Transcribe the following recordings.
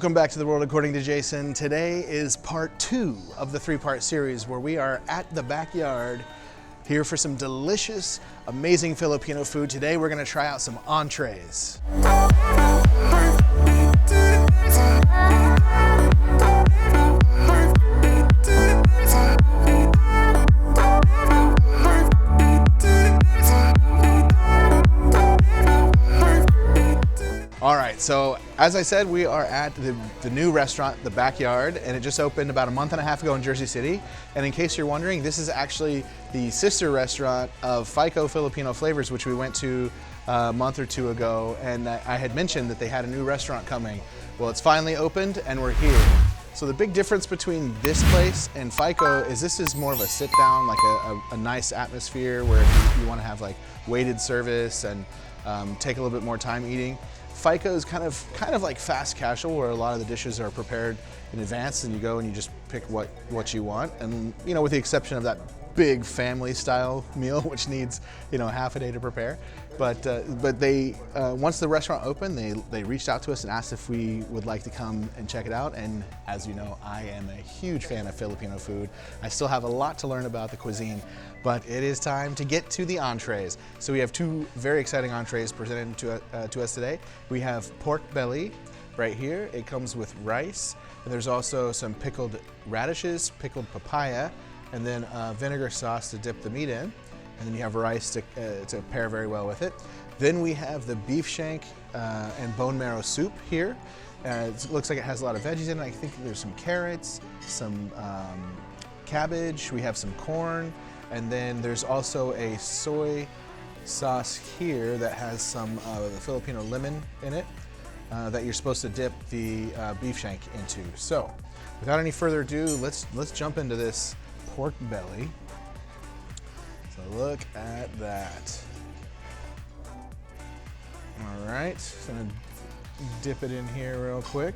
Welcome back to The World According to Jason. Today is part 2 of the 3-part series where we are at the backyard here for some delicious, amazing Filipino food. Today we're going to try out some entrees. All right, so as I said, we are at the new restaurant, The Backyard, and it just opened about a month and a half ago in Jersey City. And in case you're wondering, this is actually the sister restaurant of Fi'co Filipino Flavorz, which we went to a month or two ago. And I had mentioned that they had a new restaurant coming. Well, it's finally opened and we're here. So the big difference between this place and Fi'co is this is more of a sit down, like a nice atmosphere where you want to have like weighted service and take a little bit more time eating. Fi'co is kind of like fast casual, where a lot of the dishes are prepared in advance and you go and you just pick what you want. And you know, with the exception of that big family style meal, which needs, you know, half a day to prepare. But they once the restaurant opened, they reached out to us and asked if we would like to come and check it out. And as you know, I am a huge fan of Filipino food. I still have a lot to learn about the cuisine, but it is time to get to the entrees. So we have two very exciting entrees presented to us today. We have pork belly right here. It comes with rice, and there's also some pickled radishes, pickled papaya, and then vinegar sauce to dip the meat in. And then you have rice to pair very well with it. Then we have the beef shank and bone marrow soup here. It looks like it has a lot of veggies in it. I think there's some carrots, some cabbage, we have some corn, and then there's also a soy sauce here that has some the Filipino lemon in it that you're supposed to dip the beef shank into. So without any further ado, let's jump into this pork belly. So look at that. All right, just gonna dip it in here real quick.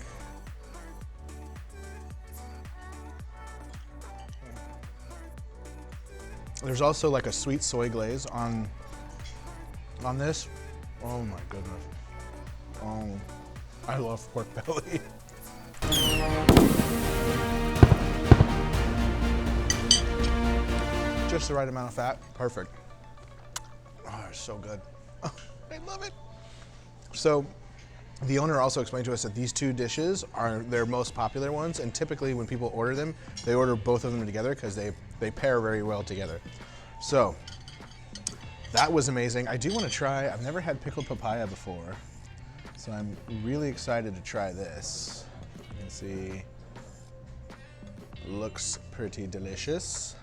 There's also like a sweet soy glaze on this. Oh my goodness. Oh, I love pork belly. Just the right amount of fat, perfect. Oh, it's so good. Oh, I love it. So the owner also explained to us that these two dishes are their most popular ones, and typically when people order them, they order both of them together because they pair very well together. So that was amazing. I do want to try, I've never had pickled papaya before, so I'm really excited to try this. You can see, looks pretty delicious.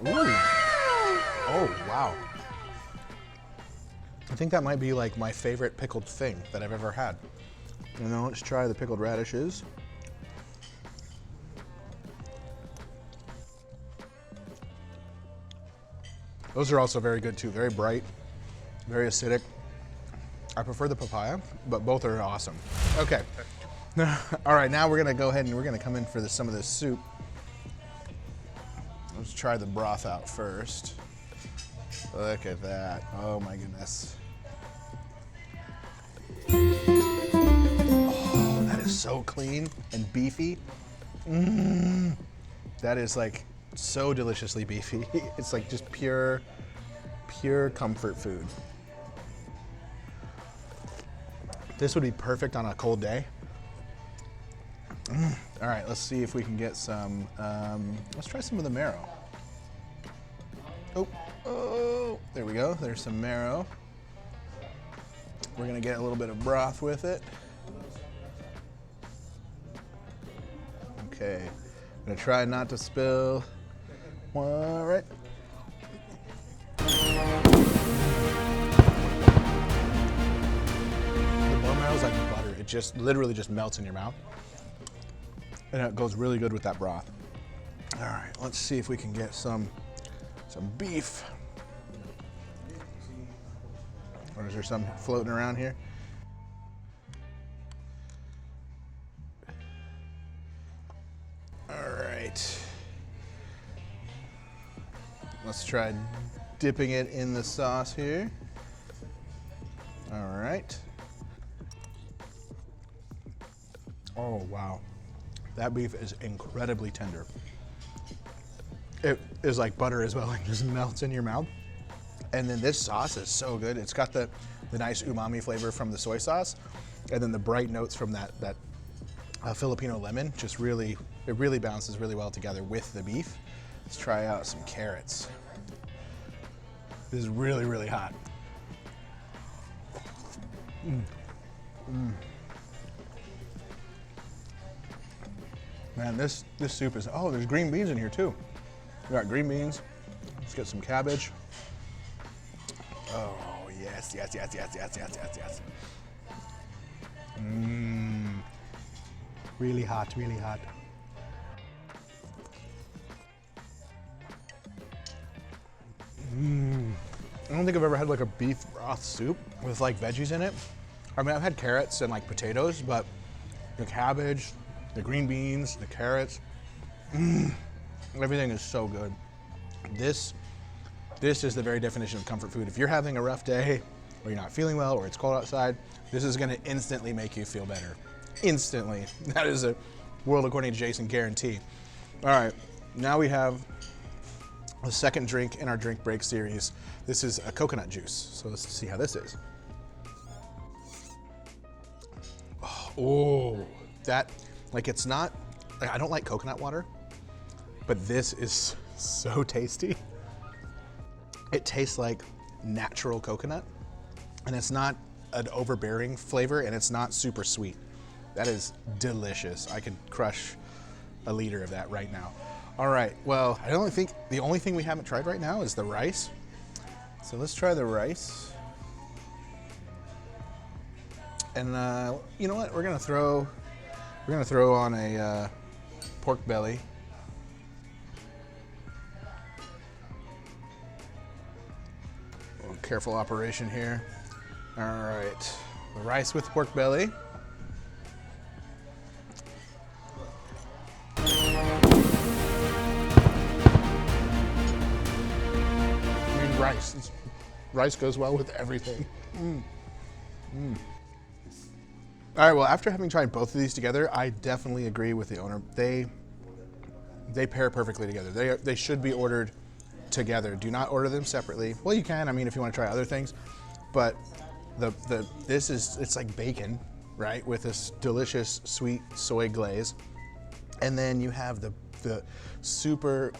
Ooh. Oh, wow. I think that might be like my favorite pickled thing that I've ever had. And now let's try the pickled radishes. Those are also very good too, very bright, very acidic. I prefer the papaya, but both are awesome. Okay. All right, now we're gonna go ahead and we're gonna come in for some of this soup. Let's try the broth out first. Look at that. Oh my goodness. Oh, that is so clean and beefy. That is like so deliciously beefy. It's like just pure comfort food. This would be perfect on a cold day. All right, let's see if we can get some, let's try some of the marrow. Oh, there we go. There's some marrow. We're gonna get a little bit of broth with it. Okay, I'm gonna try not to spill. All right. The bone marrow is like butter. It just literally just melts in your mouth. And it goes really good with that broth. All right, let's see if we can get some beef. Or is there some floating around here? All right. Let's try dipping it in the sauce here. All right. Oh, wow. That beef is incredibly tender. It is like butter as well, it just melts in your mouth. And then this sauce is so good. It's got the nice umami flavor from the soy sauce, and then the bright notes from that Filipino lemon. Just really, it really balances really well together with the beef. Let's try out some carrots. This is really, really hot. Man, this soup is, oh, there's green beans in here too. We got green beans. Let's get some cabbage. Oh, yes, yes, yes, yes, yes, yes, yes, yes. Really hot, really hot. I don't think I've ever had like a beef broth soup with like veggies in it. I mean, I've had carrots and like potatoes, but the cabbage, the green beans, the carrots, everything is so good. This is the very definition of comfort food. If you're having a rough day, or you're not feeling well, or it's cold outside, this is gonna instantly make you feel better. Instantly. That is a world according to Jason guarantee. All right, now we have a second drink in our drink break series. This is a coconut juice. So let's see how this is. Oh, that, like it's not, I don't like coconut water, but this is so tasty. It tastes like natural coconut, and it's not an overbearing flavor, and it's not super sweet. That is delicious. I could crush a liter of that right now. All right, well, I don't think, the only thing we haven't tried right now is the rice. So let's try the rice. And you know what? We're gonna throw on a pork belly. Careful operation here. All right, the rice with pork belly. I mean, rice goes well with everything. All right, well, after having tried both of these together, I definitely agree with the owner. They pair perfectly together. They should be ordered together. Do not order them separately. Well, you can, I mean, if you want to try other things, but it's like bacon, right? With this delicious sweet soy glaze. And then you have the super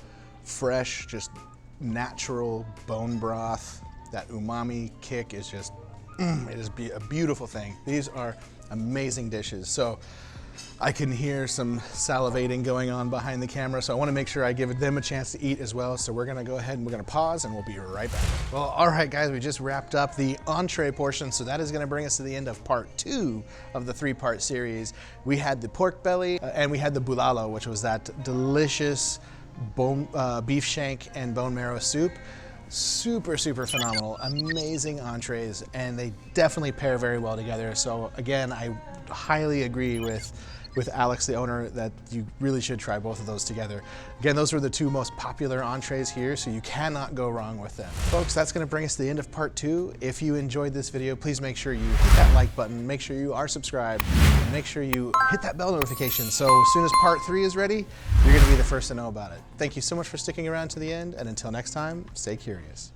fresh, just natural bone broth. That umami kick is just, it is a beautiful thing. These are amazing dishes. So I can hear some salivating going on behind the camera, so I want to make sure I give them a chance to eat as well. So we're gonna go ahead and we're gonna pause, and we'll be right back. Well, all right, guys, we just wrapped up the entree portion, so that is gonna bring us to the end of part 2 of the 3-part series. We had the pork belly, and we had the bulalo, which was that delicious beef shank and bone marrow soup. Super, super phenomenal, amazing entrees, and they definitely pair very well together. So again, I highly agree with Alex, the owner, that you really should try both of those together. Again, those were the 2 most popular entrees here, so you cannot go wrong with them. Folks, that's gonna bring us to the end of part 2. If you enjoyed this video, please make sure you hit that like button, make sure you are subscribed, and make sure you hit that bell notification, so as soon as part 3 is ready, you're gonna be the first to know about it. Thank you so much for sticking around to the end, and until next time, stay curious.